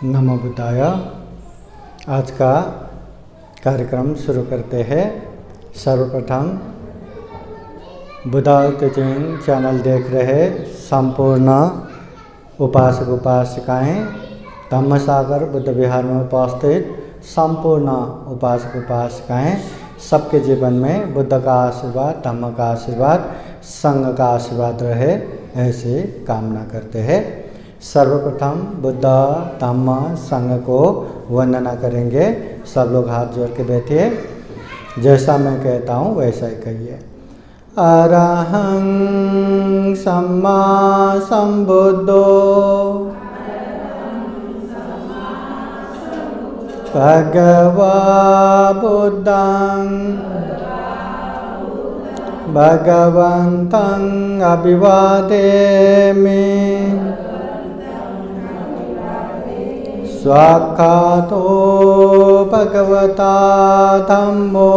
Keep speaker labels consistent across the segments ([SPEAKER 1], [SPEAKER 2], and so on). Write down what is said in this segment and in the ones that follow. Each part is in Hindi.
[SPEAKER 1] नमो बुद्धाय। आज का कार्यक्रम शुरू करते हैं। सर्वप्रथम बुद्धा टीचिंग चैनल देख रहे संपूर्ण उपासक उपासिकाएं, धम्मसागर बुद्ध विहार में उपस्थित संपूर्ण उपासक उपासिकाएं, सबके जीवन में बुद्ध का आशीर्वाद, धम्म का आशीर्वाद, संघ का आशीर्वाद रहे, ऐसे कामना करते हैं। सर्वप्रथम बुद्ध धम्म संघ को वंदना करेंगे। सब लोग हाथ जोड़ के बैठिए। जैसा मैं कहता हूँ वैसा ही कहिए। अरहं सम्मा संबुद्धो भगवा बुद्धं भगवन्तं अभिवादेमि स्वाक्षातो भगवता धम्मो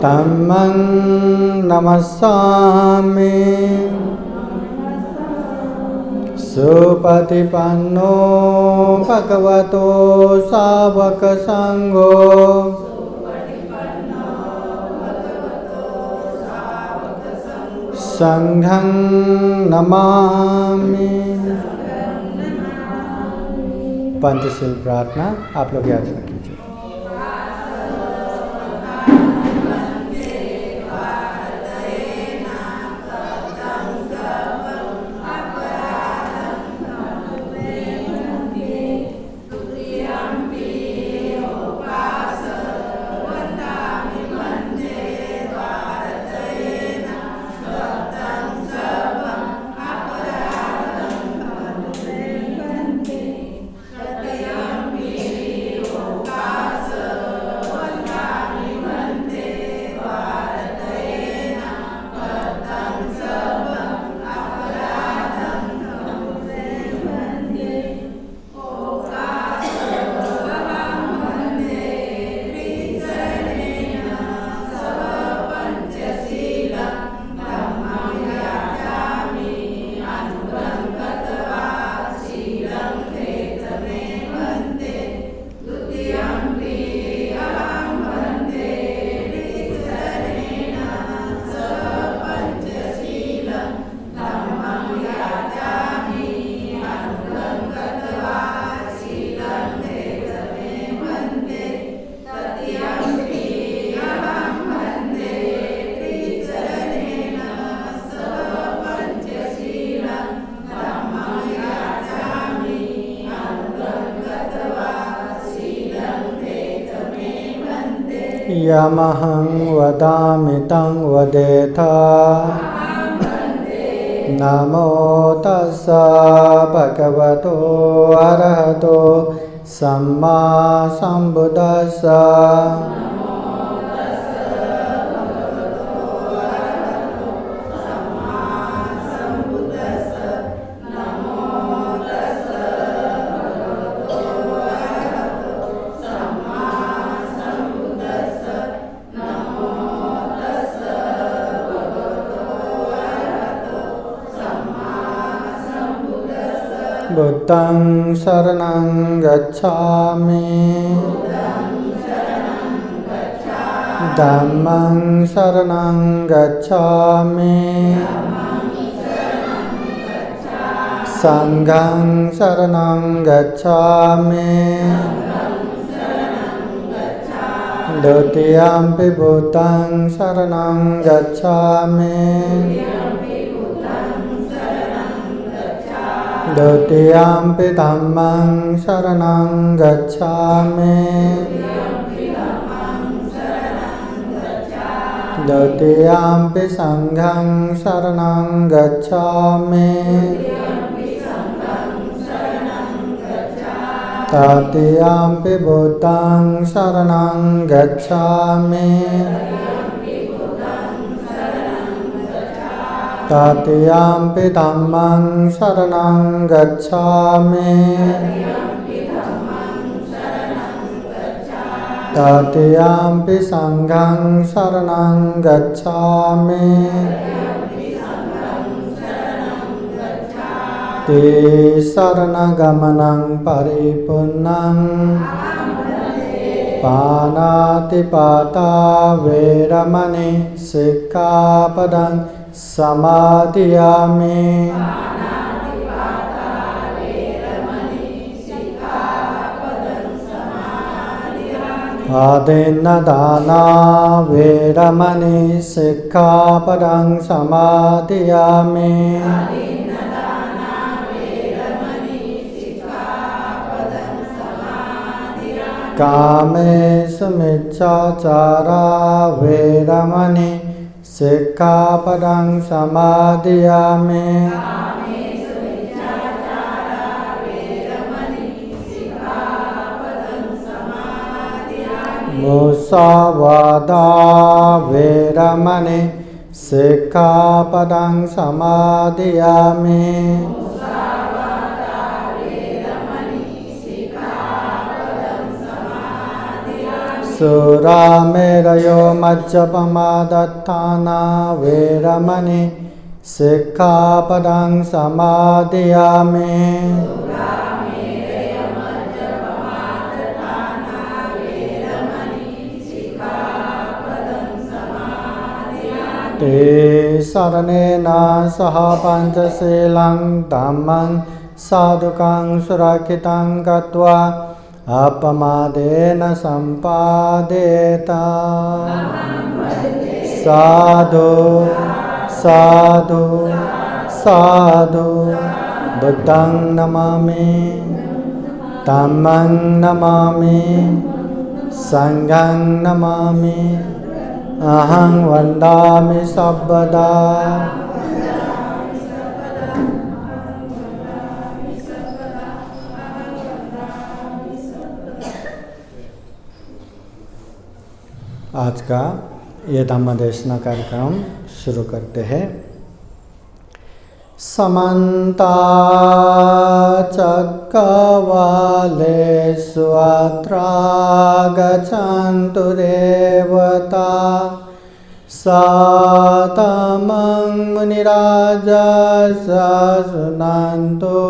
[SPEAKER 1] धम्मं नमस्सामि सुपतिपन्नो भगवतो सावक संघो संघं नमामि। पंचशील प्रार्थना आप लोग याद रखिए। यमहं वदामि तं वदेथ। नमो तस्स भगवतो अरहतो सम्मा संबुद्धस्स। बुद्धं शरणं गच्छामि धम्मं शरणं गच्छामि संघं शरणं गच्छामि द्वितीयंपि बुद्धं शरणं गच्छामि द्वितीयंपि धम्मं शरणं गच्छामि द्वितीयंपि संघं शरणं गच्छामि तृतीयंपि बुद्धं शरणं गच्छामि तृतीयंपि धम्मं शरणं गच्छामि तृतीयंपि संघं शरणं गच्छामि ते शरणगमनं परिपूर्णं पानातिपाता वैरमणि सिक्खापदं समादियामि आदिन्नदाना वैरमणि सिक्खापदं समादियामि कामेषु मिच्छाचारा वैरमणि सिक्खापदं समादियामि मुसावादा वैरमणि सिक्खापदं समादियामि सुरामेरयो मज्जपमादत्ताना वैरमणि सिक्खापदं समादियामि ते शरणेन सह पञ्चशीलं धम्मं साधुकं सुरक्षितं गत्वा अपमादेन सम्पादेत साधु साधु साधु बुद्धं नमामि धम्मं नमामि संघं नमामि अहं वन्दामि सर्वदा आज का ये धम्म देशना कार्यक्रम शुरू करते हैं। समन्ता चक्रवालेषु अत्रा गच्छन्तु देवता सातमं मुनिराजः शृण्वन्तु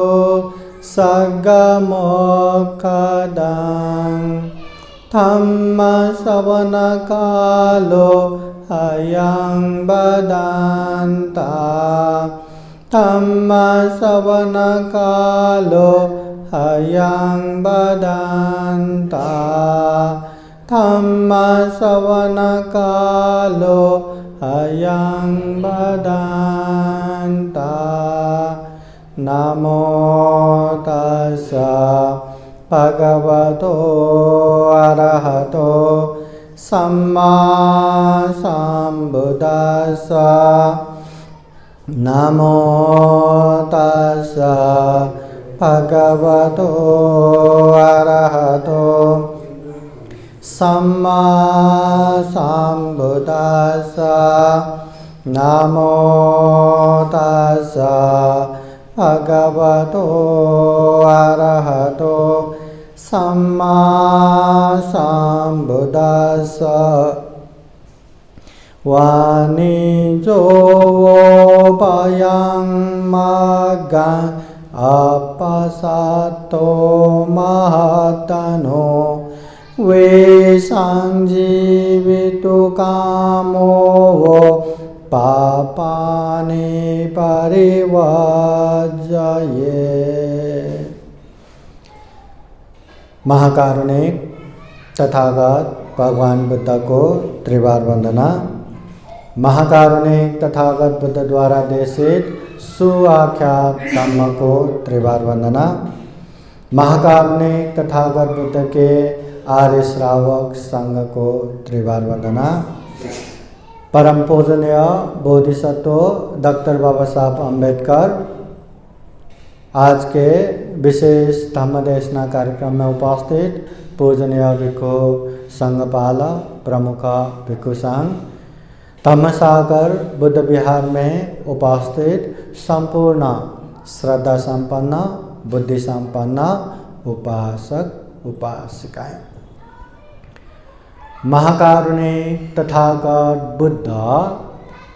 [SPEAKER 1] सद्गमोक्षदं धम्मश्रवणकालो अयं बदन्ता धम्मश्रवणकालो अयं बदन्ता धम्मश्रवणकालो अयं बदन्ता नमो तस्सा भगवतो अरहतो सम्मा सम्बुद्दस्सा नमो तस्सा भगवतो अरहतो सम्मा सम्बुद्दस्सा नमो तस्सा भगवतो अरहतो सम्मा सम्बुद्दस्सा वाणिजो वोपयं मग्गं अपसतो महतनो वेषाञ्जीवितु कामो वो पापानि परिवर्जये। महाकारुणिक तथागत भगवान बुद्ध को त्रिवार वंदना। महाकारुणिक तथागत बुद्ध द्वारा देशित सुआख्यात धम्म को त्रिवार वंदना। महाकारुणिक तथागत बुद्ध के आर्य श्रावक संघ को त्रिवार वंदना। परम पूजनीय बोधिसत्व डॉक्टर बाबा साहब अम्बेडकर आज के विशेष धम्म देशना कार्यक्रम में उपस्थित पूजनीय भिक्षु संघपाल प्रमुख भिक्षु संघ धम्मसागर बुद्ध विहार में उपस्थित संपूर्ण श्रद्धा संपन्न बुद्धि संपन्न उपासक उपासिकाएं। महाकारुणिक तथागत बुद्ध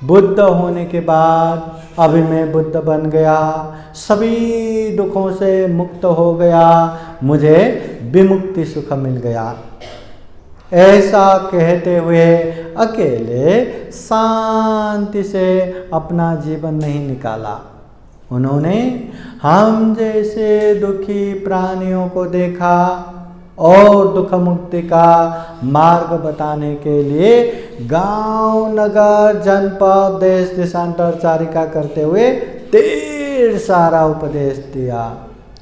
[SPEAKER 1] बुद्ध होने के बाद अभी मैं बुद्ध बन गया, सभी दुखों से मुक्त हो गया, मुझे विमुक्ति सुख मिल गया, ऐसा कहते हुए अकेले शांति से अपना जीवन नहीं निकाला। उन्होंने हम जैसे दुखी प्राणियों को देखा और दुख मुक्ति का मार्ग बताने के लिए गांव, नगर, जनपद, देश देशांतर चारिका करते हुए ढेर सारा उपदेश दिया।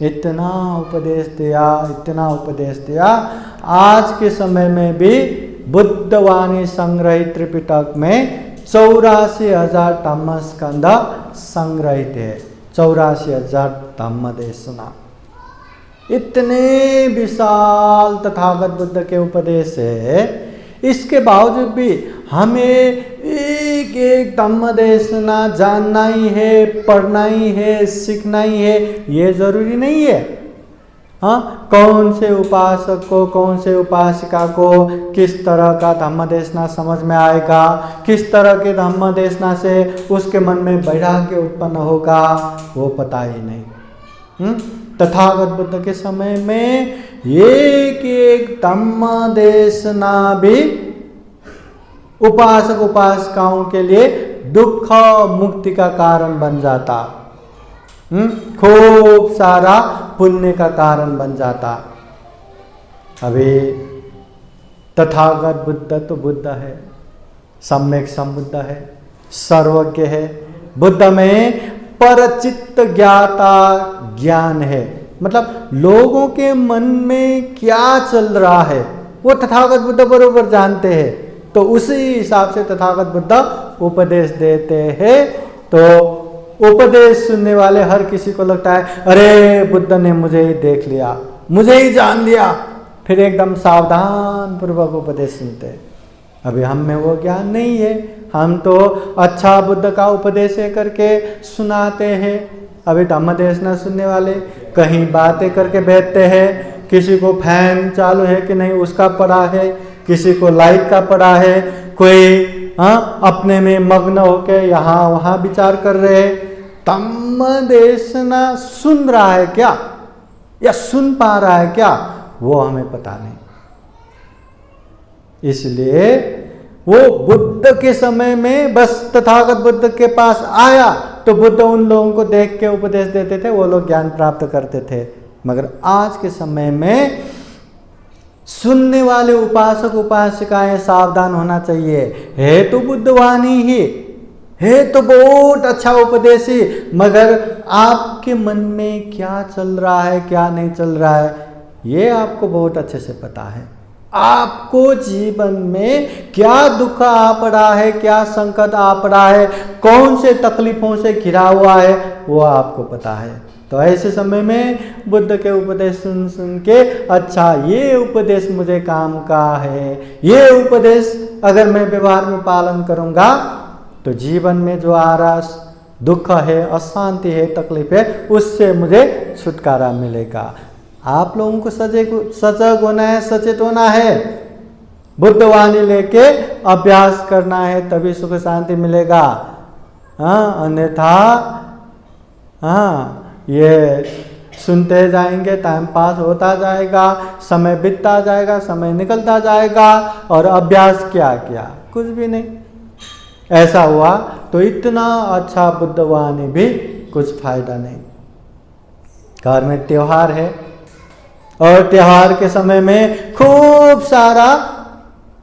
[SPEAKER 1] इतना उपदेश दिया, इतना उपदेश दिया, आज के समय में भी बुद्धवाणी संग्रहित त्रिपिटक में 84,000 धम्म स्कंद संग्रहित है। 84,000 धम्म देशना, इतने विशाल तथागत बुद्ध के उपदेश है। इसके बावजूद भी हमें एक एक धम्म देशना जानना ही है, पढ़ना ही है, सीखना ही है, ये जरूरी नहीं है। हाँ, कौन से उपासक को, कौन से उपासिका को किस तरह का धम्म देशना समझ में आएगा, किस तरह के धम्म देशना से उसके मन में वैराग्य उत्पन्न होगा, वो पता ही नहीं। तथागत बुद्ध के समय में एक एक धम्म देशना भी उपासक उपासिकाओं के लिए दुख मुक्ति का कारण बन जाता, खूब सारा पुण्य का कारण बन जाता। अभी तथागत बुद्ध तो बुद्ध है, सम्यक संबुद्ध है, सर्वज्ञ है। बुद्ध में परचित्त ज्ञाता ज्ञान है, मतलब लोगों के मन में क्या चल रहा है वो तथागत बुद्ध बरोबर जानते हैं। तो उसी हिसाब से तथागत बुद्ध उपदेश देते हैं। तो उपदेश सुनने वाले हर किसी को लगता है अरे बुद्ध ने मुझे ही देख लिया, मुझे ही जान लिया, फिर एकदम सावधान पूर्वक उपदेश सुनते हैं। अभी हम में वो ज्ञान नहीं है, हम तो अच्छा बुद्ध का उपदेश करके सुनाते हैं। अभी धम्म देशना सुनने वाले कहीं बातें करके बैठते हैं, किसी को फैन चालू है कि नहीं उसका पड़ा है, किसी को लाइट का पड़ा है, कोई अपने में मग्न होके यहाँ वहाँ विचार कर रहे हैं। धम्म देशना सुन रहा है क्या या सुन पा रहा है क्या, वो हमें पता नहीं। इसलिए वो बुद्ध के समय में बस तथागत बुद्ध के पास आया तो बुद्ध उन लोगों को देख के उपदेश देते थे, वो लोग ज्ञान प्राप्त करते थे। मगर आज के समय में सुनने वाले उपासक उपासिकाएं सावधान होना चाहिए। है तो बुद्धवाणी ही है, तो बहुत अच्छा उपदेश ही, मगर आपके मन में क्या चल रहा है, क्या नहीं चल रहा है, ये आपको बहुत अच्छे से पता है। आपको जीवन में क्या दुख आ पड़ा है, क्या संकट आ पड़ा है, कौन से तकलीफों से घिरा हुआ है, वो आपको पता है। तो ऐसे समय में बुद्ध के उपदेश सुन सुन के अच्छा ये उपदेश मुझे काम का है, ये उपदेश अगर मैं व्यवहार में पालन करूँगा तो जीवन में जो आ रहा दुख है, अशांति है, तकलीफ है, उससे मुझे छुटकारा मिलेगा। आप लोगों को सजग होना है, सचेत होना है, बुद्धवाणी लेके अभ्यास करना है, तभी सुख शांति मिलेगा। हाँ, अन्यथा हाँ ये सुनते जाएंगे, टाइम पास होता जाएगा, समय बीतता जाएगा, समय निकलता जाएगा, और अभ्यास क्या किया, कुछ भी नहीं। ऐसा हुआ तो इतना अच्छा बुद्धवाणी भी कुछ फायदा नहीं। घर में त्योहार है और त्योहार के समय में खूब सारा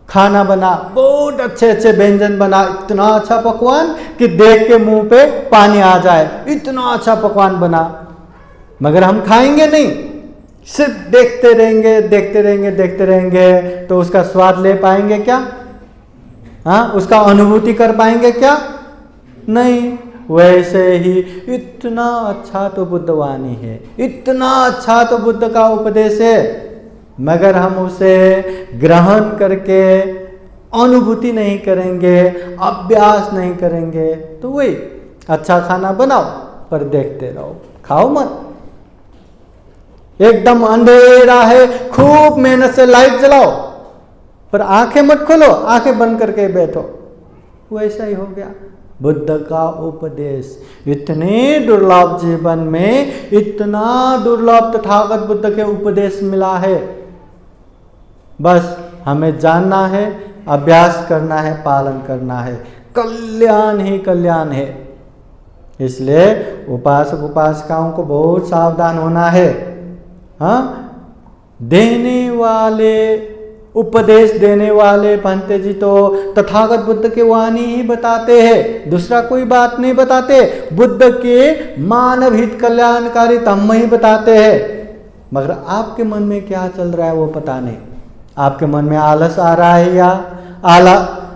[SPEAKER 1] खाना बना, बहुत अच्छे अच्छे व्यंजन बना, इतना अच्छा पकवान कि देख के मुंह पे पानी आ जाए, इतना अच्छा पकवान बना, मगर हम खाएंगे नहीं, सिर्फ देखते रहेंगे, देखते रहेंगे, देखते रहेंगे, तो उसका स्वाद ले पाएंगे क्या? हाँ, उसका अनुभूति कर पाएंगे क्या? नहीं। वैसे ही इतना अच्छा तो बुद्धवाणी है, इतना अच्छा तो बुद्ध का उपदेश है, मगर हम उसे ग्रहण करके अनुभूति नहीं करेंगे, अभ्यास नहीं करेंगे, तो वही अच्छा खाना बनाओ पर देखते रहो, खाओ मत। एकदम अंधेरा है, खूब मेहनत से लाइट जलाओ पर आंखें मत खोलो, आंखें बंद करके बैठो, वैसा ही हो गया। बुद्ध का उपदेश। इतने दुर्लभ जीवन में इतना दुर्लभ तथागत बुद्ध के उपदेश मिला है। बस हमें जानना है, अभ्यास करना है, पालन करना है, कल्याण ही कल्याण है। इसलिए उपासक उपासिकाओं को बहुत सावधान होना है। हाँ, देने वाले, उपदेश देने वाले भंते जी तो तथागत बुद्ध के वाणी ही बताते हैं, दूसरा कोई बात नहीं बताते। बुद्ध के मानव हित कल्याणकारी धम्म ही बताते हैं। मगर आपके मन में क्या चल रहा है वो पता नहीं। आपके मन में आलस आ रहा है या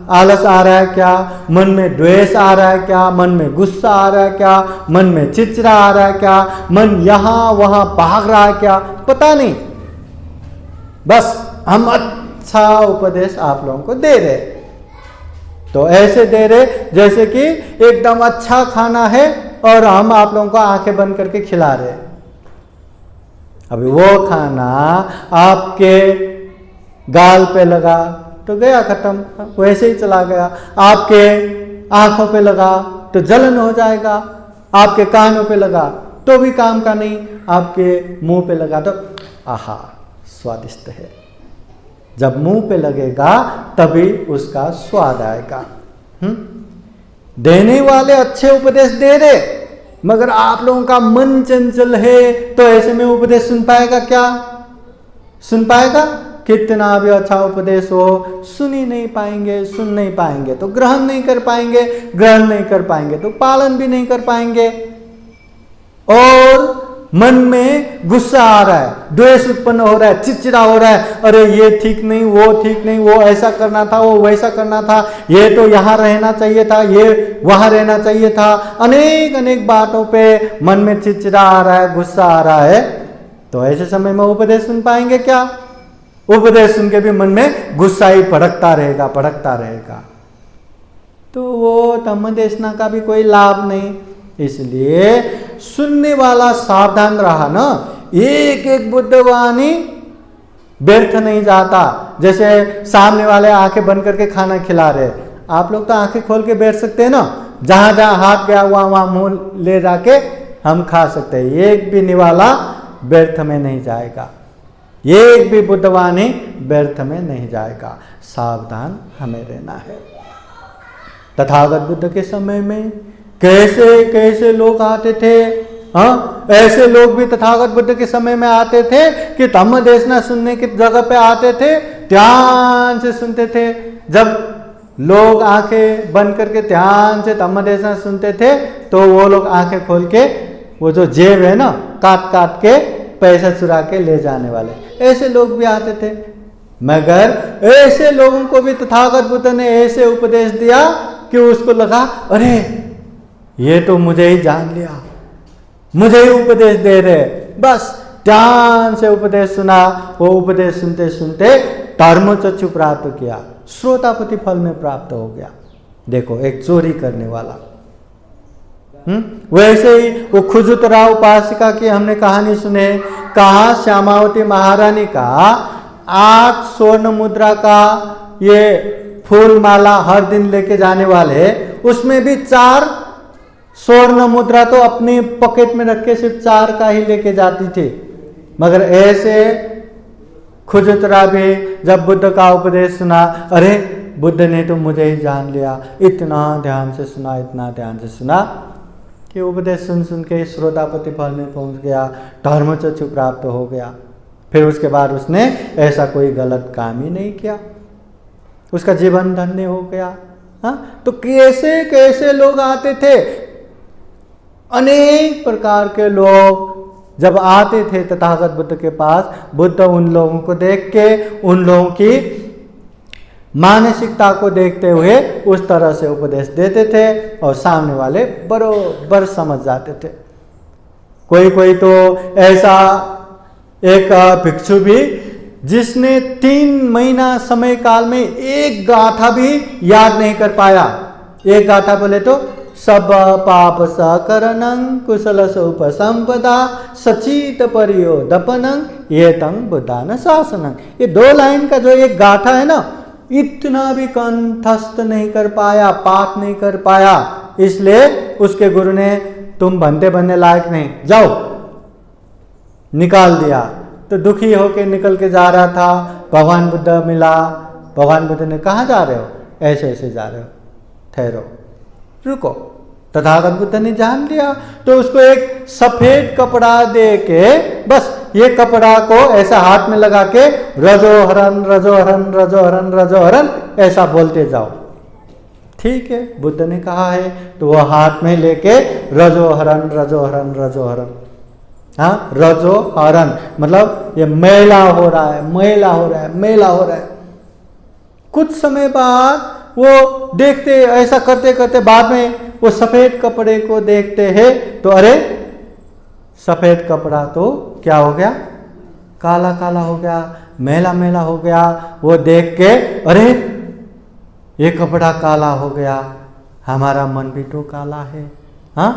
[SPEAKER 1] आलस आ रहा है क्या? मन में द्वेष आ रहा है क्या? मन में गुस्सा आ रहा है क्या? मन में चिड़चिड़ा आ रहा है क्या? मन यहाँ वहाँ भाग रहा है क्या? पता नहीं। बस हम अच्छा उपदेश आप लोगों को दे रहे, तो ऐसे दे रहे जैसे कि एकदम अच्छा खाना है और हम आप लोगों को आंखें बंद करके खिला रहे। अभी वो खाना आपके गाल पे लगा तो गया, खत्म, वैसे ही चला गया। आपके आंखों पे लगा तो जलन हो जाएगा, आपके कानों पे लगा तो भी काम का नहीं, आपके मुंह पे लगा तो आहा स्वादिष्ट है। जब मुंह पे लगेगा तभी उसका स्वाद आएगा। देने वाले अच्छे उपदेश दे रहे, मगर आप लोगों का मन चंचल है तो ऐसे में उपदेश सुन पाएगा क्या? सुन पाएगा? कितना भी अच्छा उपदेश हो सुन ही नहीं पाएंगे। सुन नहीं पाएंगे तो ग्रहण नहीं कर पाएंगे, ग्रहण नहीं कर पाएंगे तो पालन भी नहीं कर पाएंगे। और मन में गुस्सा आ रहा है, द्वेष उत्पन्न हो रहा है, चिड़चिड़ा हो रहा है, अरे ये ठीक नहीं, वो ठीक नहीं, वो ऐसा करना था, वो वैसा करना था, ये तो यहाँ रहना चाहिए था, ये वहाँ रहना चाहिए था। अनेक अनेक बातों पे मन में चिड़चिड़ा आ रहा है, गुस्सा आ रहा है, तो ऐसे समय में उपदेश सुन पाएंगे क्या? उपदेश सुन के भी मन में गुस्सा ही भड़कता रहेगा, भड़कता रहेगा, तो वो धम्म देशना का भी कोई लाभ नहीं। इसलिए सुनने वाला सावधान रहा ना, एक एक बुद्धवाणी व्यर्थ नहीं जाता। जैसे सामने वाले आंखें बंद करके खाना खिला रहे, आप लोग तो आंखें खोल के बैठ सकते हैं ना, जहां जहां हाथ गया वहां मुंह ले जाके हम खा सकते हैं। एक भी निवाला व्यर्थ में नहीं जाएगा, एक भी बुद्धवाणी व्यर्थ में नहीं जाएगा। सावधान हमें रहना है। तथागत बुद्ध के समय में कैसे कैसे लोग आते थे। हाँ, ऐसे लोग भी तथागत बुद्ध के समय में आते थे कि धम्म देशना सुनने की जगह पे आते थे, ध्यान से सुनते थे। जब लोग आंखें बंद करके ध्यान से धम्म देशना सुनते थे तो वो लोग आंखें खोल के वो जो जेब है ना, काट काट के पैसा चुरा के ले जाने वाले, ऐसे लोग भी आते थे। मगर ऐसे लोगों को भी तथागत बुद्ध ने ऐसे उपदेश दिया कि उसको लगा अरे ये तो मुझे ही जान लिया, मुझे ही उपदेश दे रहे। बस ध्यान से उपदेश सुना, वो उपदेश सुनते सुनते धर्मचक्षु प्राप्त किया, श्रोतापति फल में प्राप्त हो गया। देखो, एक चोरी करने वाला, वैसे ही वो खुजुतराव उपासिका की हमने कहानी सुने। कहा श्यामावती महारानी का 8 स्वर्ण मुद्रा का ये फूल माला हर दिन लेके जाने वाले, उसमें भी 4 स्वर्ण मुद्रा तो अपनी पॉकेट में रख के सिर्फ 4 का ही लेके जाती थी। मगर ऐसे खुजुतरा भी जब बुद्ध का उपदेश सुना, अरे बुद्ध ने तो मुझे ही जान लिया, इतना ध्यान से सुना, इतना ध्यान से सुना कि उपदेश सुन सुन के श्रोतापति फल में पहुंच गया, धर्मचक्षु प्राप्त हो गया। फिर उसके बाद उसने ऐसा कोई गलत काम ही नहीं किया, उसका जीवन धन्य हो गया। हाँ, तो कैसे कैसे लोग आते थे, अनेक प्रकार के लोग जब आते थे तथागत बुद्ध के पास, बुद्ध उन लोगों को देख के, उन लोगों की मानसिकता को देखते हुए उस तरह से उपदेश देते थे और सामने वाले बरोबर समझ जाते थे। कोई कोई तो ऐसा एक भिक्षु भी जिसने 3 महीना समय काल में एक गाथा भी याद नहीं कर पाया। एक गाथा बोले तो सब पाप सकरणं कुशल उपसंपदा सचित परियोदपनं ये तंग बुद्धान शासनं। ये 2 लाइन का जो एक गाथा है ना, इतना भी कंठस्थ नहीं कर पाया, पाठ नहीं कर पाया। इसलिए उसके गुरु ने तुम बनते बनने लायक नहीं, जाओ, निकाल दिया। तो दुखी होके निकल के जा रहा था, भगवान बुद्ध मिला। भगवान बुद्ध ने कहाँ जा रहे हो? ऐसे ऐसे जा रहे हो, ठहरो, रुको। तथागत बुद्ध ने जान लिया, तो उसको एक सफेद कपड़ा दे के, बस ये कपड़ा को ऐसा हाथ में लगा के रजो हरन रजो हरन रजो हरन रजो हरन ऐसा बोलते जाओ। ठीक है, बुद्ध ने कहा है, तो वो हाथ में लेके रजो हरन रजो हरन रजो हरन, हाँ, रजो हरन मतलब ये मैला हो रहा है, मैला हो रहा है, मैला हो रहा है। कुछ समय बाद वो देखते, ऐसा करते करते बाद में वो सफेद कपड़े को देखते हैं, तो अरे सफेद कपड़ा तो क्या हो गया? काला काला हो गया, मैला मैला हो गया। वो देख के अरे ये कपड़ा काला हो गया, हमारा मन भी तो काला है। हाँ,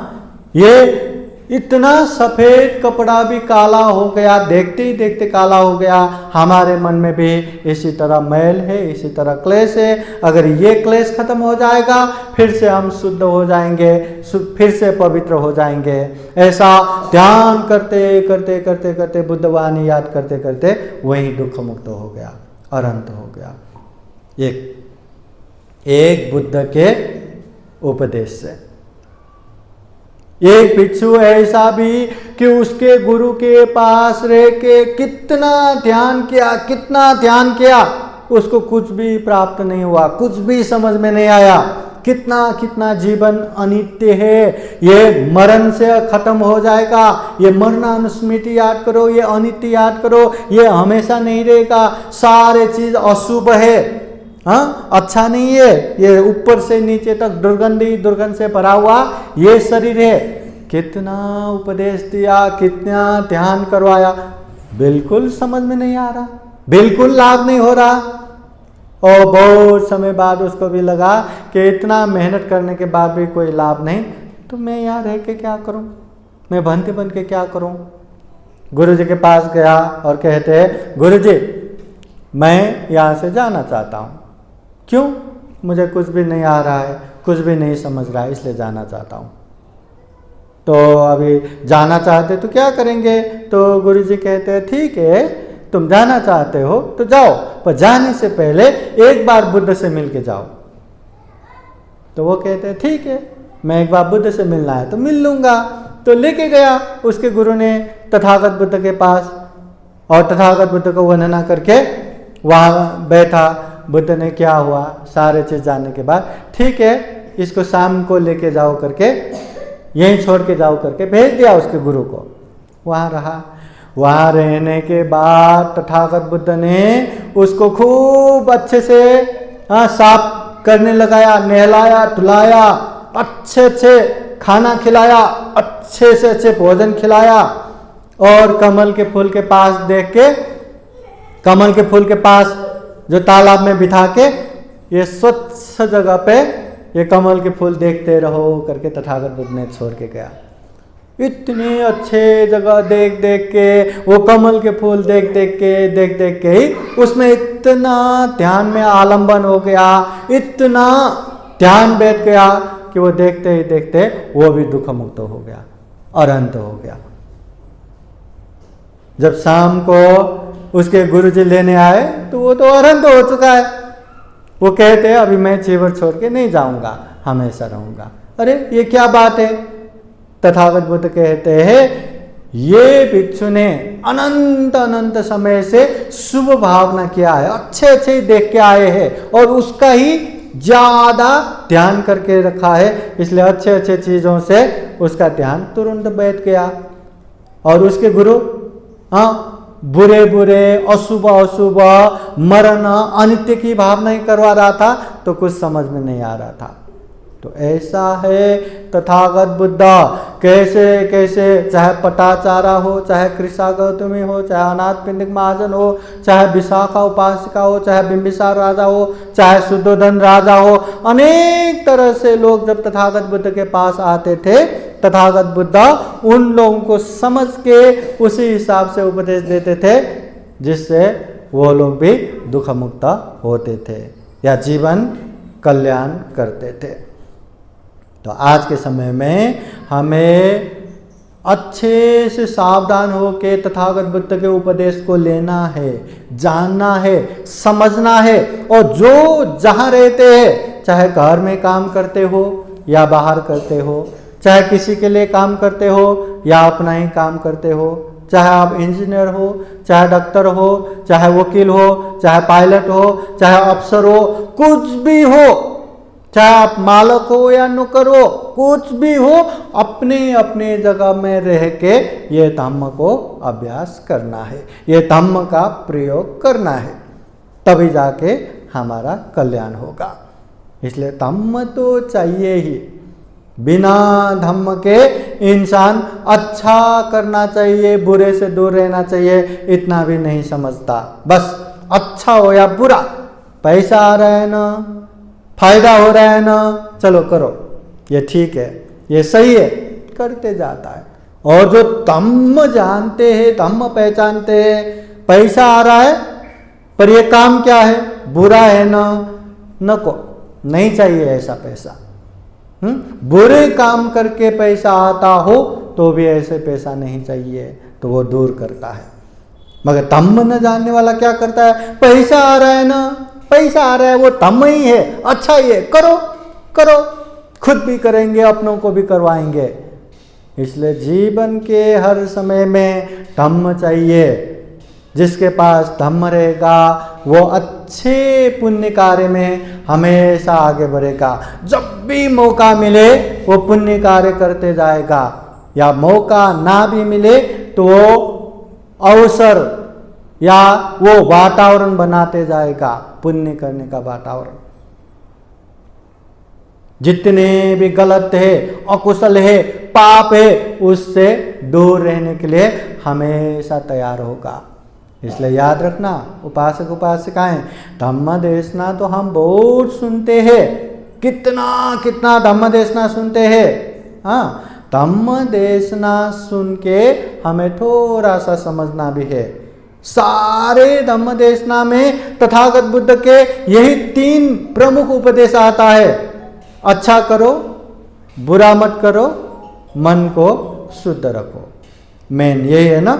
[SPEAKER 1] ये इतना सफेद कपड़ा भी काला हो गया, देखते ही देखते काला हो गया। हमारे मन में भी इसी तरह मैल है, इसी तरह क्लेश है। अगर ये क्लेश खत्म हो जाएगा, फिर से हम शुद्ध हो जाएंगे, फिर से पवित्र हो जाएंगे। ऐसा ध्यान करते करते करते करते, बुद्ध वाणी याद करते करते वही दुख मुक्त हो गया, अनंत हो गया, एक बुद्ध के उपदेश से। एक भिक्षु ऐसा भी कि उसके गुरु के पास रह के कितना ध्यान किया, कितना ध्यान किया, उसको कुछ भी प्राप्त नहीं हुआ, कुछ भी समझ में नहीं आया। कितना कितना जीवन अनित्य है, ये मरण से खत्म हो जाएगा, ये मरणानुस्मृति याद करो, ये अनित्य याद करो, ये हमेशा नहीं रहेगा, सारे चीज अशुभ है, हाँ, अच्छा नहीं है, ये ऊपर से नीचे तक दुर्गंध से भरा हुआ ये शरीर है। कितना उपदेश दिया, कितना ध्यान करवाया, बिल्कुल समझ में नहीं आ रहा, बिल्कुल लाभ नहीं हो रहा। और बहुत समय बाद उसको भी लगा कि इतना मेहनत करने के बाद भी कोई लाभ नहीं, तो मैं यहाँ रह के क्या करूँ, मैं भंते बन के क्या करूँ। गुरु जी के पास गया और कहते हैं, गुरु जी मैं यहाँ से जाना चाहता हूँ। क्यों? मुझे कुछ भी नहीं आ रहा है, कुछ भी नहीं समझ रहा है, इसलिए जाना चाहता हूँ। तो अभी जाना चाहते तो क्या करेंगे? तो गुरु जी कहते हैं, ठीक है, तुम जाना चाहते हो तो जाओ, पर जाने से पहले एक बार बुद्ध से मिल के जाओ। तो वो कहते हैं, ठीक है, मैं एक बार बुद्ध से मिलना है तो मिल लूँगा। तो लेके गया उसके गुरु ने तथागत बुद्ध के पास, और तथागत बुद्ध को वंदना करके वहाँ बैठा। बुद्ध ने क्या हुआ सारे चीज़ जानने के बाद, ठीक है, इसको शाम को लेके जाओ करके, यहीं छोड़ के जाओ करके भेज दिया उसके गुरु को। वहाँ रहा। वहाँ रहने के बाद तथागत बुद्ध ने उसको खूब अच्छे से साफ करने लगाया, नहलाया, धुलाया, अच्छे खाना खिलाया, अच्छे से अच्छे भोजन खिलाया। और कमल के फूल के पास देख के, कमल के फूल के पास जो तालाब में बिठा के, ये स्वच्छ जगह पे ये कमल के फूल देखते रहो करके तथागत बुद्ध ने छोड़ के गया। इतने अच्छे जगह देख देख के, वो कमल के फूल देख देख के ही उसमें इतना ध्यान में आलंबन हो गया, इतना ध्यान बैठ गया कि वो देखते ही देखते वो भी दुख मुक्त हो गया, अनंत हो गया। जब शाम को उसके गुरुजी लेने आए तो वो तो अनंत हो चुका है। वो कहते हैं, अभी मैं जीवन छोड़ के नहीं जाऊंगा, हमेशा रहूंगा। अरे ये क्या बात है? तथागत बुद्ध कहते हैं, ये भिक्षु ने अनंत समय से शुभ भावना किया है, अच्छे देख के आए हैं और उसका ही ज्यादा ध्यान करके रखा है, इसलिए अच्छे चीजों से उसका ध्यान तुरंत बैठ गया। और उसके गुरु बुरे अशुभ मरण अनित्य की भावना ही करवा रहा था, तो कुछ समझ में नहीं आ रहा था। तो ऐसा है तथागत बुद्ध, कैसे चाहे पटाचारा हो, चाहे कृषा गौतमी हो, चाहे अनाथ पिंडिक महाजन हो, चाहे विशाखा उपासिका हो, चाहे बिंबिसार राजा हो, चाहे शुद्धोधन राजा हो, अनेक तरह से लोग जब तथागत बुद्ध के पास आते थे, तथागत बुद्ध उन लोगों को समझ के उसी हिसाब से उपदेश देते थे, जिससे वो लोग भी दुख मुक्त होते थे या जीवन कल्याण करते थे। तो तो आज के समय में हमें अच्छे से सावधान होके तथागत बुद्ध के उपदेश को लेना है, जानना है, समझना है। और जो जहाँ रहते हैं, चाहे घर में काम करते हो या बाहर करते हो, चाहे किसी के लिए काम करते हो या अपना ही काम करते हो, चाहे आप इंजीनियर हो, चाहे डॉक्टर हो, चाहे वकील हो, चाहे पायलट हो, चाहे अफसर हो, कुछ भी हो, चाहे आप मालक हो या नौकर हो, कुछ भी हो, अपने अपने जगह में रह के ये धम्म को अभ्यास करना है, ये धम्म का प्रयोग करना है, तभी जाके हमारा कल्याण होगा। इसलिए धम्म तो चाहिए ही। बिना धम्म के इंसान अच्छा करना चाहिए, बुरे से दूर रहना चाहिए, इतना भी नहीं समझता। बस अच्छा हो या बुरा, पैसा आ रहा है ना, फायदा हो रहा है ना, चलो करो, ये ठीक है, ये सही है, करते जाता है। और जो धम्म जानते हैं, धम्म पहचानते हैं, पैसा आ रहा है पर ये काम क्या है, बुरा है ना, नको, नहीं चाहिए ऐसा पैसा। बुरे काम करके पैसा आता हो तो भी ऐसे पैसा नहीं चाहिए, तो वो दूर करता है। मगर धम्म न जानने वाला क्या करता है, पैसा आ रहा है ना, पैसा आ रहा है, वो धम्म ही है, अच्छा ही है, करो करो, खुद भी करेंगे, अपनों को भी करवाएंगे। इसलिए जीवन के हर समय में धम्म चाहिए। जिसके पास धम्म रहेगा वो अच्छे पुण्य कार्य में हमेशा आगे बढ़ेगा। जब भी मौका मिले वो पुण्य कार्य करते जाएगा, या मौका ना भी मिले तो वो अवसर या वो वातावरण बनाते जाएगा, पुण्य करने का वातावरण। जितने भी गलत है, अकुशल है, पाप है, उससे दूर रहने के लिए हमेशा तैयार होगा। इसलिए याद रखना उपासक उपासिकाएं, धम्म देशना तो हम बहुत सुनते हैं, कितना कितना धम्म देशना सुनते हैं। हाँ, धम्म देशना सुन के हमें थोड़ा सा समझना भी है। सारे धम्म देशना में तथागत बुद्ध के यही 3 प्रमुख उपदेश आता है। अच्छा करो, बुरा मत करो, मन को शुद्ध रखो। मेन यही है ना,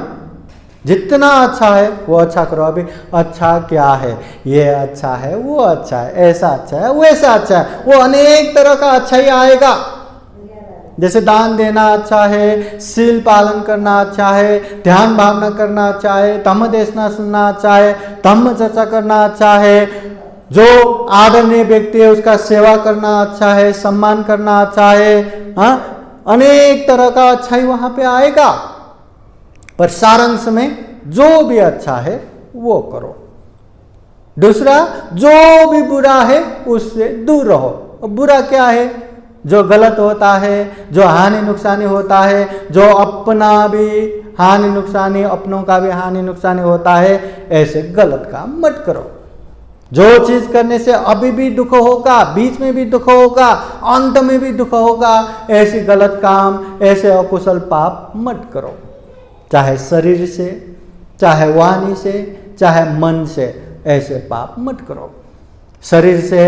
[SPEAKER 1] जितना अच्छा है वो अच्छा करो। अभी अच्छा क्या है, ये अच्छा है, वो अच्छा है, ऐसा अच्छा है, वैसा अच्छा है, वो अनेक तरह का अच्छा ही आएगा। जैसे दान देना अच्छा है, शील पालन करना अच्छा है, ध्यान भावना करना अच्छा है, धम्म देशना सुनना अच्छा है, धम्म चर्चा करना अच्छा है, जो आदरणीय व्यक्ति है उसका सेवा करना अच्छा है, सम्मान करना अच्छा है। हाँ, अनेक तरह का अच्छा ही वहां पे आएगा। पर सारांश में जो भी अच्छा है वो करो। दूसरा, जो भी बुरा है उससे दूर रहो। और बुरा क्या है, जो गलत होता है, जो हानि नुकसानी होता है, जो अपना भी हानि नुकसानी, अपनों का भी हानि नुकसानी होता है, ऐसे गलत काम मत करो। जो चीज करने से अभी भी दुख होगा, बीच में भी दुख होगा, अंत में भी दुख होगा, ऐसी गलत काम, ऐसे अकुशल पाप मत करो। चाहे शरीर से, चाहे वाणी से, चाहे मन से, ऐसे पाप मत करो। शरीर से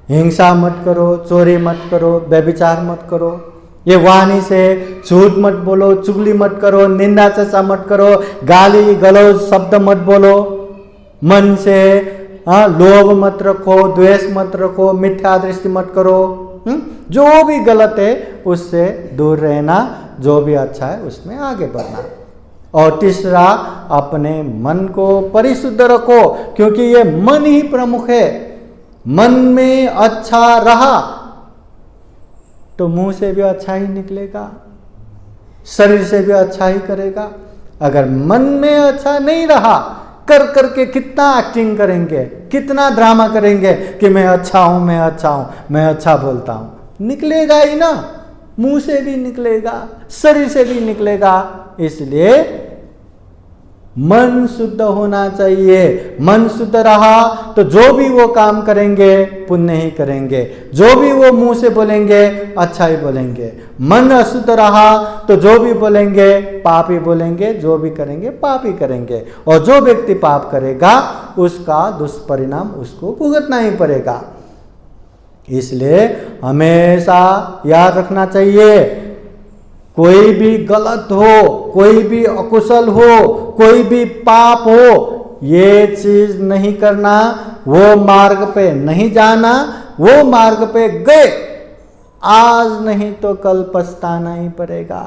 [SPEAKER 1] हिंसा मत करो, चोरी मत करो, व्यभिचार मत करो। ये वाणी से झूठ मत बोलो, चुगली मत करो, निंदा चर्चा मत करो, गाली गलौज शब्द मत बोलो। मन से लोभ मत रखो, द्वेष मत रखो, मिथ्या दृष्टि मत करो। जो भी गलत है उससे दूर रहना, जो भी अच्छा है उसमें आगे बढ़ना। और तीसरा, अपने मन को परिशुद्ध रखो, क्योंकि ये मन ही प्रमुख है। मन में अच्छा रहा तो मुंह से भी अच्छा ही निकलेगा, शरीर से भी अच्छा ही करेगा। अगर मन में अच्छा नहीं रहा, कर करके कितना एक्टिंग करेंगे, कितना ड्रामा करेंगे कि मैं अच्छा हूं, मैं अच्छा हूं, मैं अच्छा बोलता हूं, निकलेगा ही ना, मुंह से भी निकलेगा, शरीर से भी निकलेगा। इसलिए मन शुद्ध होना चाहिए। मन शुद्ध रहा तो जो भी वो काम करेंगे पुण्य ही करेंगे, जो भी वो मुंह से बोलेंगे अच्छा ही बोलेंगे। मन अशुद्ध रहा तो जो भी बोलेंगे पाप ही बोलेंगे, जो भी करेंगे पाप ही करेंगे। और जो व्यक्ति पाप करेगा उसका दुष्परिणाम उसको भुगतना ही पड़ेगा। इसलिए हमेशा याद रखना चाहिए, कोई भी गलत हो, कोई भी अकुशल हो, कोई भी पाप हो, ये चीज नहीं करना, वो मार्ग पे नहीं जाना। वो मार्ग पे गए, आज नहीं तो कल पछताना ही पड़ेगा।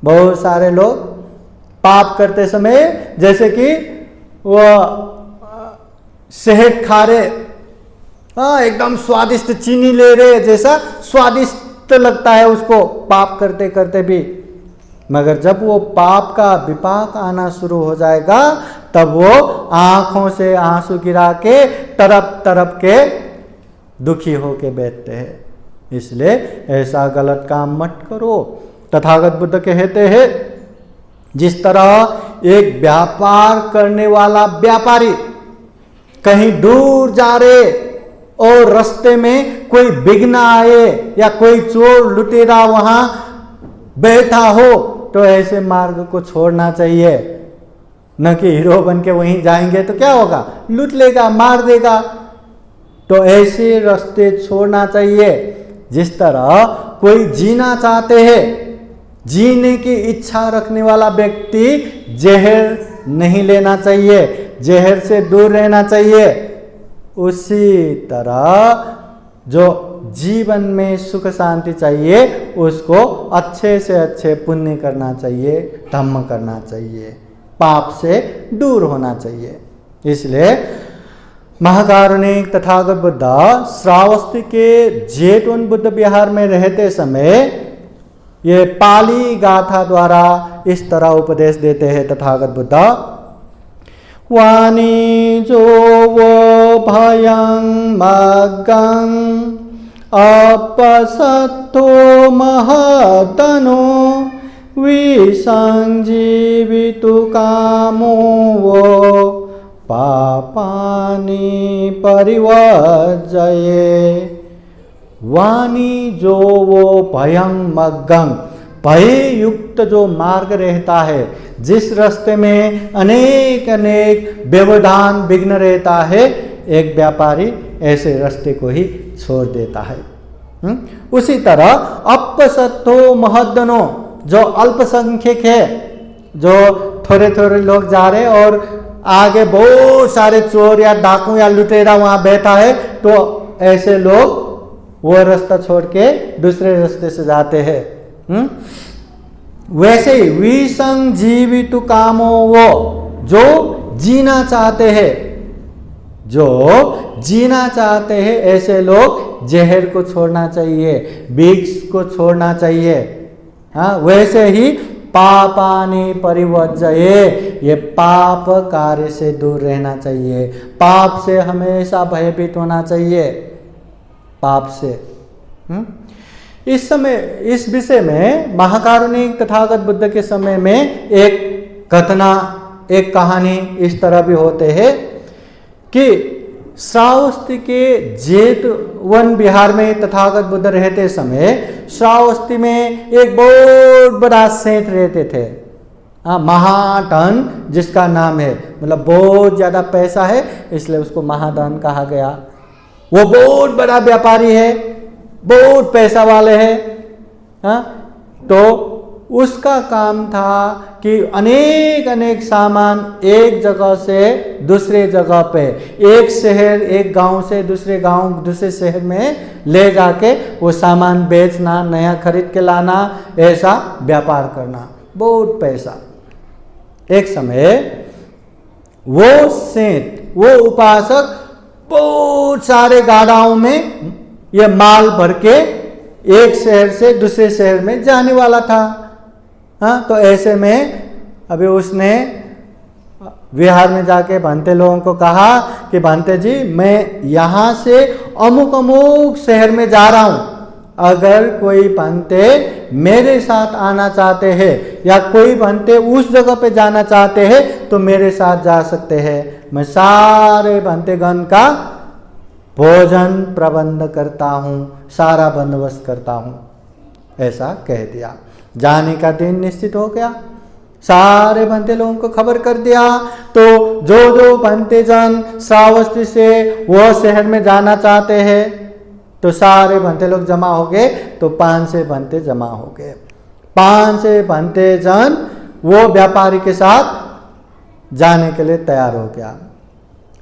[SPEAKER 1] बहुत सारे लोग पाप करते समय, जैसे कि वो शहद खा रहे, एकदम स्वादिष्ट चीनी ले रहे, जैसा स्वादिष्ट लगता है उसको पाप करते करते भी, मगर जब वो पाप का विपाक आना शुरू हो जाएगा, तब वो आंखों से आंसू गिरा के तरप तरप के दुखी होके बैठते हैं। इसलिए ऐसा गलत काम मत करो। तथागत बुद्ध कहते हैं, जिस तरह एक व्यापार करने वाला व्यापारी कहीं दूर जा रहे और रास्ते में कोई विघ्न आए या कोई चोर लुटेरा वहां बैठा हो, तो ऐसे मार्ग को छोड़ना चाहिए। न कि हीरो बन के वहीं जाएंगे तो क्या होगा, लूट लेगा, मार देगा। तो ऐसे रास्ते छोड़ना चाहिए। जिस तरह कोई जीना चाहते हैं, जीने की इच्छा रखने वाला व्यक्ति जहर नहीं लेना चाहिए, जहर से दूर रहना चाहिए। उसी तरह जो जीवन में सुख शांति चाहिए, उसको अच्छे से अच्छे पुण्य करना चाहिए, धम्म करना चाहिए, पाप से दूर होना चाहिए। इसलिए महाकारुणिक तथागत बुद्ध श्रावस्ती के जेठवन बुद्ध विहार में रहते समय ये पाली गाथा द्वारा इस तरह उपदेश देते हैं तथागत बुद्ध। वाणी जो वो भयं मग्गं अपसत्तो महतनो विसंजीवितु कामो वो पापानि परिवर्जये। वाणी जो वो भयं मग्गं, भय युक्त जो मार्ग रहता है, जिस रास्ते में अनेक अनेक व्यवधान विघ्न रहता है, एक व्यापारी ऐसे रास्ते को ही छोड़ देता है। उसी तरह अपसत्तो महदनो, जो अल्पसंख्यक है, जो थोड़े थोड़े लोग जा रहे और आगे बहुत सारे चोर या डाकू या लुटेरा वहां बैठा है, तो ऐसे लोग वो रास्ता छोड़ के दूसरे रास्ते से जाते हैं। वैसे ही विसंजीवितु कामो, वो जो जीना चाहते हैं, जो जीना चाहते हैं, ऐसे लोग जहर को छोड़ना चाहिए, विष को छोड़ना चाहिए। हाँ, वैसे ही पापानि परिवर्जये, ये पाप कार्य से दूर रहना चाहिए, पाप से हमेशा भयभीत होना चाहिए, पाप से। इस समय इस विषय में महाकारुणिक तथागत बुद्ध के समय में एक घटना, एक कहानी इस तरह भी होते हैं कि श्रावस्ती के जेठवन विहार में तथागत बुद्ध रहते समय श्रावस्ती में एक बहुत बड़ा सेठ रहते थे, महाधन जिसका नाम है, मतलब बहुत ज्यादा पैसा है, इसलिए उसको महाधन कहा गया। वो बहुत बड़ा व्यापारी है, बहुत पैसा वाले हैं। तो उसका काम था कि अनेक अनेक सामान एक जगह से दूसरे जगह पे, एक शहर एक गांव से दूसरे गांव दूसरे शहर में ले जाके वो सामान बेचना, नया खरीद के लाना, ऐसा व्यापार करना, बहुत पैसा। एक समय वो सेठ, वो उपासक बहुत सारे गाड़ाओं में ये माल भर के एक शहर से दूसरे शहर में जाने वाला था। तो ऐसे में अभी उसने विहार में जाके भंते लोगों को कहा कि भंते जी, मैं यहाँ से अमुक अमुक शहर में जा रहा हूँ, अगर कोई भंते मेरे साथ आना चाहते हैं या कोई भंते उस जगह पे जाना चाहते हैं तो मेरे साथ जा सकते हैं, मैं सारे भंतेगण का भोजन प्रबंध करता हूँ, सारा बंदोबस्त करता हूँ, ऐसा कह दिया। जाने का दिन निश्चित हो गया, सारे भंते लोगों को खबर कर दिया। तो जो जो भंते जन श्रावस्ती से वो शहर में जाना चाहते हैं, तो सारे भंते लोग जमा हो गए, तो 500 भंते जमा हो गए। 500 भंते जन वो व्यापारी के साथ जाने के लिए तैयार हो गया।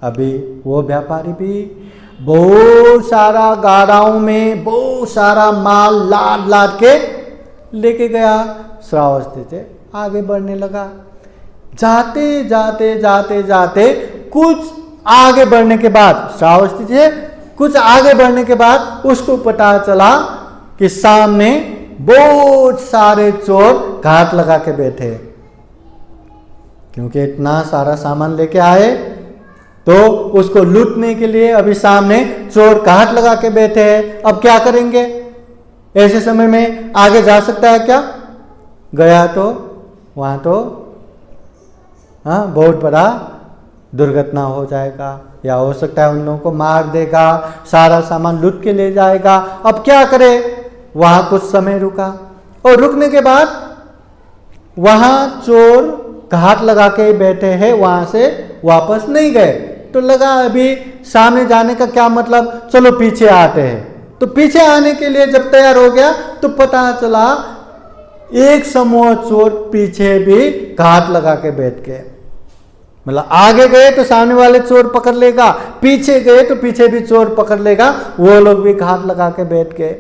[SPEAKER 1] अभी वो व्यापारी भी बहुत सारा गाड़ाओं में बहुत सारा माल लाद लाद के लेके गया। श्रावस्ती से आगे बढ़ने लगा। जाते जाते जाते जाते कुछ आगे बढ़ने के बाद, श्रावस्ती से कुछ आगे बढ़ने के बाद उसको पता चला कि सामने बहुत सारे चोर घाट लगा के बैठे। क्योंकि इतना सारा सामान लेके आए तो उसको लूटने के लिए अभी सामने चोर घाट लगा के बैठे हैं। अब क्या करेंगे? ऐसे समय में आगे जा सकता है क्या? गया तो वहां तो बहुत बड़ा दुर्घटना हो जाएगा, या हो सकता है उन लोगों को मार देगा, सारा सामान लूट के ले जाएगा। अब क्या करे? वहां कुछ समय रुका, और रुकने के बाद वहां चोर घाट लगा के बैठे हैं, वहां से वापस नहीं गए। तो लगा अभी सामने जाने का क्या मतलब, चलो पीछे आते हैं। तो पीछे आने के लिए जब तैयार हो गया तो पता चला एक समूह चोर पीछे भी घाट लगा के बैठ गए। मतलब आगे गए तो सामने वाले चोर पकड़ लेगा, पीछे गए तो पीछे भी चोर पकड़ लेगा, वो लोग भी घाट लगा के बैठ गए।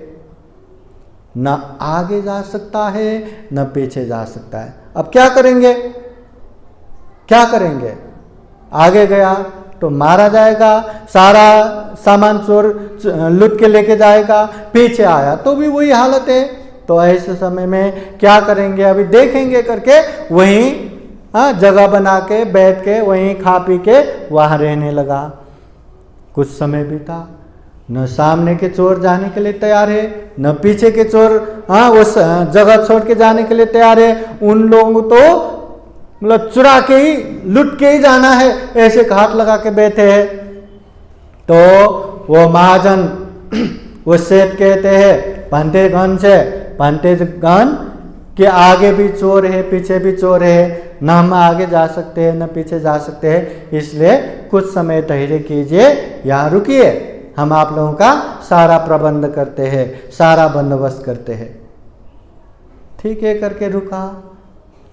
[SPEAKER 1] न आगे जा सकता है न पीछे जा सकता है। अब क्या करेंगे? क्या करेंगे? आगे गया तो मारा जाएगा, सारा सामान चोर लूट के लेके जाएगा। पीछे आया तो भी वही हालत है। तो ऐसे समय में क्या करेंगे? अभी देखेंगे करके वहीं जगह बना के बैठ के वहीं खा पी के वहां रहने लगा। कुछ समय बीता, न सामने के चोर जाने के लिए तैयार है, न पीछे के चोर उस जगह छोड़ के जाने के लिए तैयार है। उन लोगों तो मतलब चुरा के ही लूट के ही जाना है, ऐसे घाट लगा के बैठे हैं। तो वो महाजन वो सेठ कहते हैं भंतेगण से, भंतेगण के आगे भी चोर है पीछे भी चोर है, न हम आगे जा सकते हैं न पीछे जा सकते हैं, इसलिए कुछ समय धैर्य कीजिए, यहाँ रुकिए, हम आप लोगों का सारा प्रबंध करते हैं, सारा बंदोबस्त करते हैं। ठीक है करके रुका।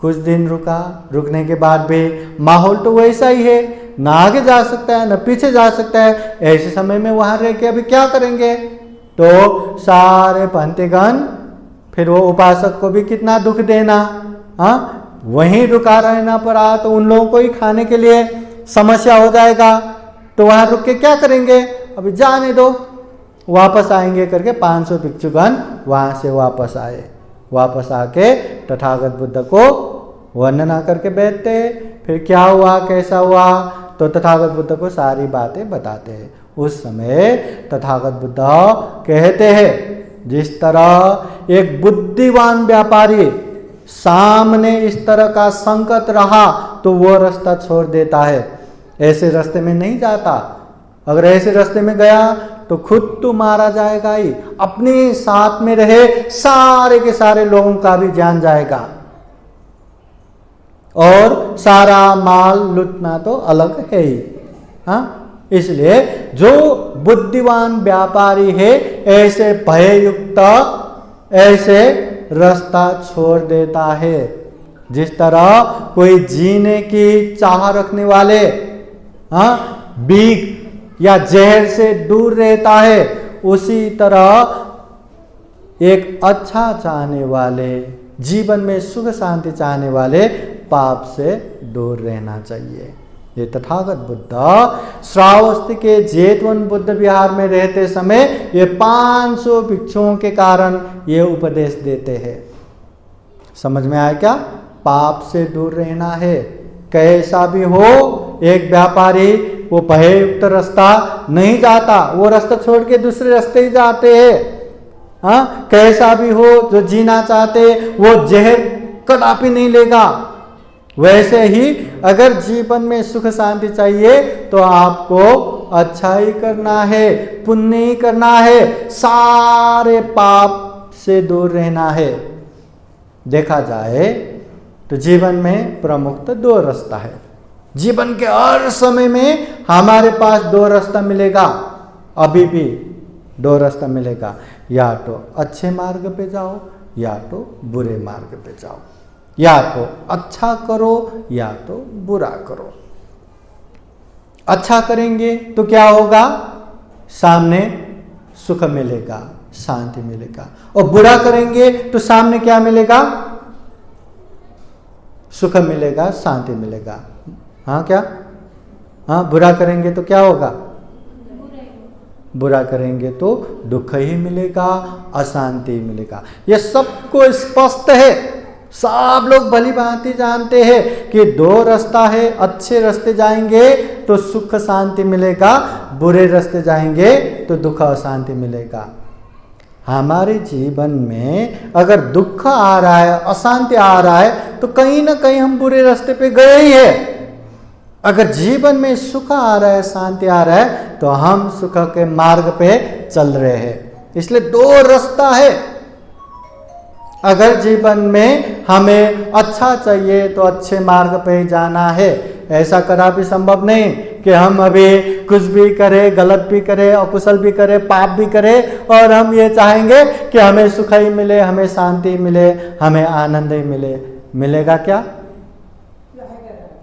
[SPEAKER 1] कुछ दिन रुका। रुकने के बाद भी माहौल तो वैसा ही है, ना आगे जा सकता है न पीछे जा सकता है। ऐसे समय में वहां रह के अभी क्या करेंगे? तो सारे भंतेगण फिर वो उपासक को भी कितना दुख देना, वहीं रुका रहना पड़ा तो उन लोगों को ही खाने के लिए समस्या हो जाएगा। तो वहां रुक के क्या करेंगे? अभी जाने दो, वापस आएंगे करके 500 भिक्षुगण वहां से वापस आए। वापस आके तथागत बुद्ध को वर्णना करके बैठते हैं। फिर क्या हुआ कैसा हुआ, तो तथागत बुद्ध को सारी बातें बताते हैं। उस समय तथागत बुद्ध कहते हैं जिस तरह एक बुद्धिमान व्यापारी सामने इस तरह का संकट रहा तो वो रास्ता छोड़ देता है, ऐसे रास्ते में नहीं जाता। अगर ऐसे रास्ते में गया तो खुद तो मारा जाएगा ही, अपने साथ में रहे सारे के सारे लोगों का भी जान जाएगा, और सारा माल लूटना तो अलग है ही। इसलिए जो बुद्धिमान व्यापारी है ऐसे भययुक्त ऐसे रास्ता छोड़ देता है। जिस तरह कोई जीने की चाह रखने वाले बीक या जहर से दूर रहता है, उसी तरह एक अच्छा चाहने वाले, जीवन में सुख शांति चाहने वाले पाप से दूर रहना चाहिए। ये तथागत बुद्ध श्रावस्ती के जेतवन बुद्ध विहार में रहते समय ये 500 भिक्षुओं के कारण ये उपदेश देते हैं। समझ में आया क्या? पाप से दूर रहना है। कैसा भी हो, एक व्यापारी वो भययुक्त रास्ता नहीं जाता, वो रास्ता छोड़ के दूसरे रास्ते ही जाते हैं। कैसा भी हो, जो जीना चाहते वो जहर कदापि नहीं लेगा। वैसे ही अगर जीवन में सुख शांति चाहिए तो आपको अच्छा ही करना है, पुण्य ही करना है, सारे पाप से दूर रहना है। देखा जाए तो जीवन में प्रमुख तो 2 रास्ता है। जीवन के हर समय में हमारे पास 2 रास्ता मिलेगा। अभी भी दो रास्ता मिलेगा, या तो अच्छे मार्ग पे जाओ या तो बुरे मार्ग पे जाओ, या तो अच्छा करो या तो बुरा करो। अच्छा करेंगे तो क्या होगा, सामने सुख मिलेगा, शांति मिलेगा, और बुरा करेंगे तो सामने क्या मिलेगा, सुख मिलेगा, शांति मिलेगा। हाँ क्या, हाँ बुरा करेंगे तो क्या होगा, बुरा करेंगे तो दुख ही मिलेगा, अशांति मिलेगा। यह सबको स्पष्ट है, सब लोग भली भांति जानते हैं कि दो रास्ता है, अच्छे रास्ते जाएंगे तो सुख शांति मिलेगा, बुरे रास्ते जाएंगे तो दुख अशांति मिलेगा। हमारे जीवन में अगर दुख आ रहा है, अशांति आ रहा है, तो कहीं ना कहीं हम बुरे रास्ते पे गए ही है। अगर जीवन में सुख आ रहा है, शांति आ रहा है, तो हम सुख के मार्ग पे चल रहे हैं। इसलिए दो रास्ता है। अगर जीवन में हमें अच्छा चाहिए तो अच्छे मार्ग पे जाना है। ऐसा करा भी संभव नहीं कि हम अभी कुछ भी करें, गलत भी करें, अकुशल भी करें, पाप भी करें, और हम ये चाहेंगे कि हमें सुख ही मिले, हमें शांति मिले, हमें आनंद ही मिले। मिलेगा क्या?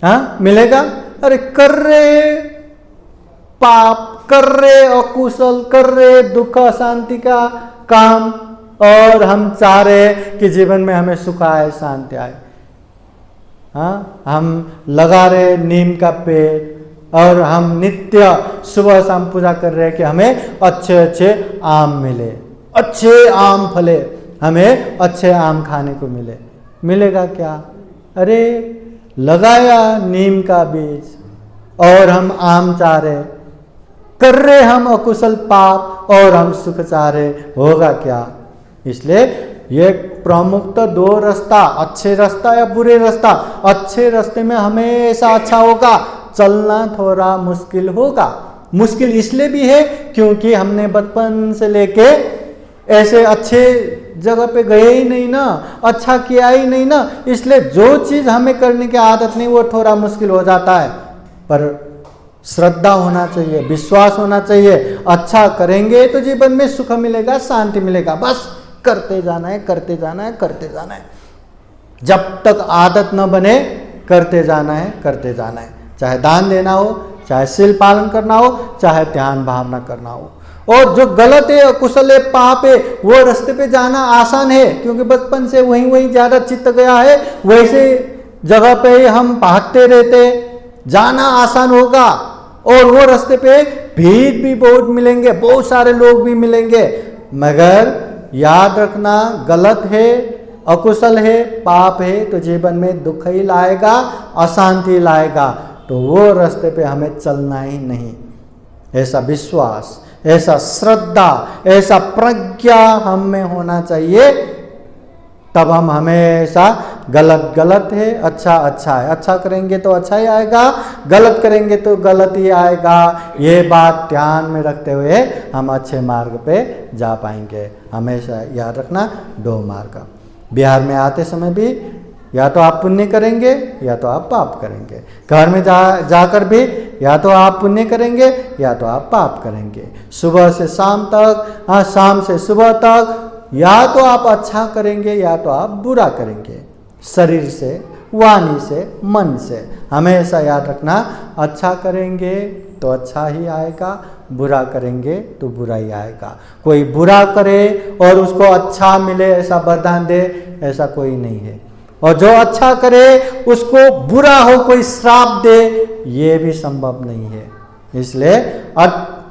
[SPEAKER 1] हाँ मिलेगा? अरे कर रहे पाप, कर रहे अकुशल, कर रहे दुख अशांति का काम, और हम चाह रहे कि जीवन में हमें सुख आए, शांति आए। हाँ हम लगा रहे नीम का पेड़, और हम नित्य सुबह शाम पूजा कर रहे कि हमें अच्छे अच्छे आम मिले, अच्छे आम फले, हमें अच्छे आम खाने को मिले। मिलेगा क्या? अरे लगाया नीम का बीज और हम आम चाह रहे, कर रहे हम अकुशल पाप और हम सुख चाह रहे, होगा क्या? इसलिए ये प्रमुखतः दो रास्ता, अच्छे रास्ता या बुरे रास्ता। अच्छे रास्ते में हमेशा अच्छा होगा, चलना थोड़ा मुश्किल होगा। मुश्किल इसलिए भी है क्योंकि हमने बचपन से लेके ऐसे अच्छे जगह पे गए ही नहीं ना, अच्छा किया ही नहीं ना, इसलिए जो चीज़ हमें करने की आदत नहीं वो थोड़ा मुश्किल हो जाता है। पर श्रद्धा होना चाहिए, विश्वास होना चाहिए, अच्छा करेंगे तो जीवन में सुख मिलेगा, शांति मिलेगा। बस करते जाना है, करते जाना है, करते जाना है। जब तक आदत न बने करते जाना है, करते जाना है। चाहे दान देना हो, चाहे शील पालन करना हो, चाहे ध्यान भावना करना हो। और जो गलत है, अकुशल है, पाप है, वो रास्ते पे जाना आसान है क्योंकि बचपन से वहीं वहीं ज़्यादा चित्त गया है, वैसे जगह पे ही हम भागते रहते, जाना आसान होगा। और वो रास्ते पे भीड़ भी बहुत मिलेंगे, बहुत सारे लोग भी मिलेंगे, मगर याद रखना गलत है, अकुशल है, पाप है तो जीवन में दुख ही लाएगा, अशांति लाएगा। तो वो रास्ते पे हमें चलना ही नहीं। ऐसा विश्वास, ऐसा श्रद्धा, ऐसा प्रज्ञा हम में होना चाहिए, तब हम हमेशा गलत गलत है, अच्छा अच्छा है। अच्छा करेंगे तो अच्छा ही आएगा, गलत करेंगे तो गलत ही आएगा। ये बात ध्यान में रखते हुए हम अच्छे मार्ग पे जा पाएंगे। हमेशा याद रखना दो मार्ग। बिहार में आते समय भी या तो आप पुण्य करेंगे या तो आप पाप करेंगे। घर में जाकर भी या तो आप पुण्य करेंगे या तो आप पाप करेंगे। सुबह से शाम तक, हाँ शाम से सुबह तक, या तो आप अच्छा करेंगे या तो आप बुरा करेंगे। शरीर से, वाणी से, मन से हमेशा याद रखना, अच्छा करेंगे तो अच्छा ही आएगा, बुरा करेंगे तो बुरा ही आएगा। कोई बुरा करे और उसको अच्छा मिले ऐसा वरदान दे, ऐसा कोई नहीं है। और जो अच्छा करे उसको बुरा हो, कोई श्राप दे, ये भी संभव नहीं है। इसलिए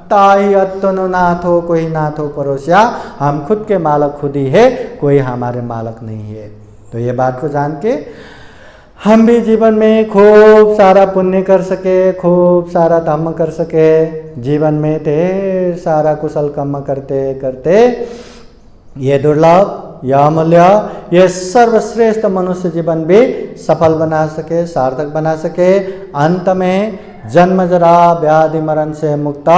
[SPEAKER 1] ताई अत्तनो नाथो, कोई नाथो परोसिया, हम खुद के मालक खुद ही है, कोई हमारे मालक नहीं है। तो ये बात को जान के हम भी जीवन में खूब सारा पुण्य कर सके, खूब सारा धर्म कर सके, जीवन में ढेर सारा कुशल कर्म करते करते ये दुर्लभ, यह अमूल्य, ये सर्वश्रेष्ठ मनुष्य जीवन भी सफल बना सके, सार्थक बना सके। अंत में जन्म जरा व्याधि मरण से मुक्त,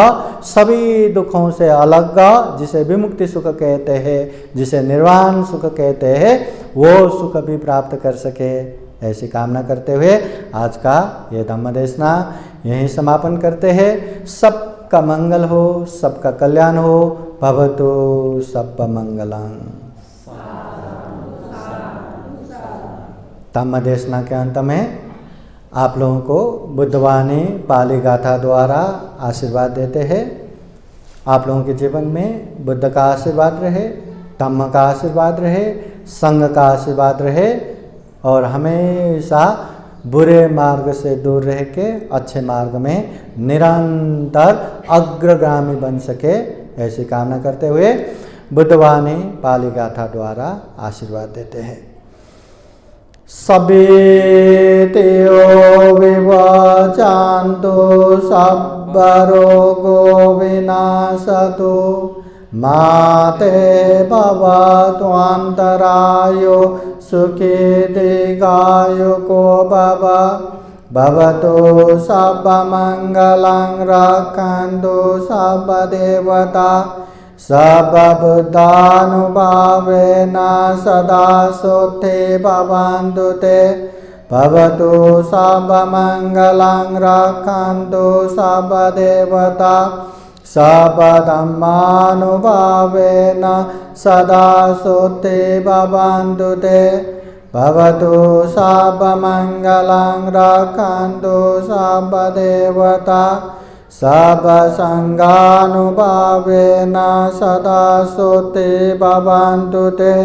[SPEAKER 1] सभी दुखों से अलग, जिसे विमुक्ति सुख कहते हैं, जिसे निर्वाण सुख कहते हैं, वो सुख भी प्राप्त कर सके, ऐसी कामना करते हुए आज का ये धम्म देशना यहीं समापन करते हैं। सबका मंगल हो, सबका कल्याण हो। भवतु सर्वमंगलं। धम्म देशना के अंत में आप लोगों को बुद्धवाणी पाली गाथा द्वारा आशीर्वाद देते हैं। आप लोगों के जीवन में बुद्ध का आशीर्वाद रहे, धम्म का आशीर्वाद रहे, संघ का आशीर्वाद रहे और हमेशा बुरे मार्ग से दूर रह के अच्छे मार्ग में निरंतर अग्रगामी बन सके, ऐसी कामना करते हुए बुद्धवाणी पाली गाथा द्वारा आशीर्वाद देते हैं। सभेतेयो विवचान्तु सब्बरोगो विनाशतु माते भवत्वन्तरायो सुखी दीर्घायुको भव। भवतु सर्वमङ्गलं रक्षन्तु सर्वदेवता सर्वबुद्धानुभावेन सदा शुद्धि भवन्तु ते। भवतु सर्वमङ्गलं रक्षन्तु सर्वदेवता सर्वधर्मानुभावेन सदा शुद्धि भवन्तु ते। भवतु सर्वमङ्गलं रक्षन्तु सर्वदेवता सर्वसङ्गानुभावेन सदा शुद्धि भवन्तु ते।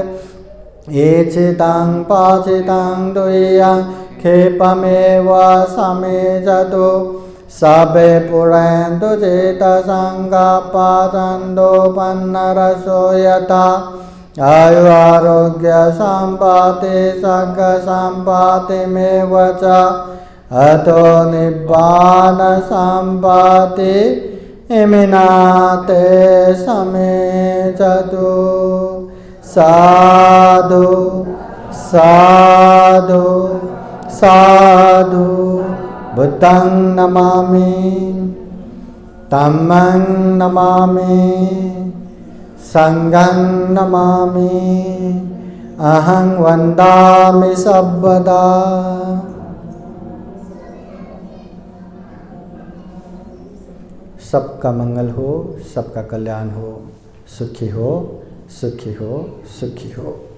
[SPEAKER 1] ईचितं पाचितं दुह्यं क्षिपमेव समेजतु सबे पुरन्तु चेतसङ्गपाचन्दो पन्नरसो यथा। आयु आरोग्य सम्पत्ति सर्ग सम्पत्तिमेव च अतो निब्बान सम्पत्ति इमिनाते समेचतु। साधु साधु साधु। बुद्धं नमामि, धम्मं नमामि, संघं नमामि, अहं वन्दामि सर्वदा। सबका मंगल हो, सबका कल्याण हो, सुखी हो, सुखी हो, सुखी हो।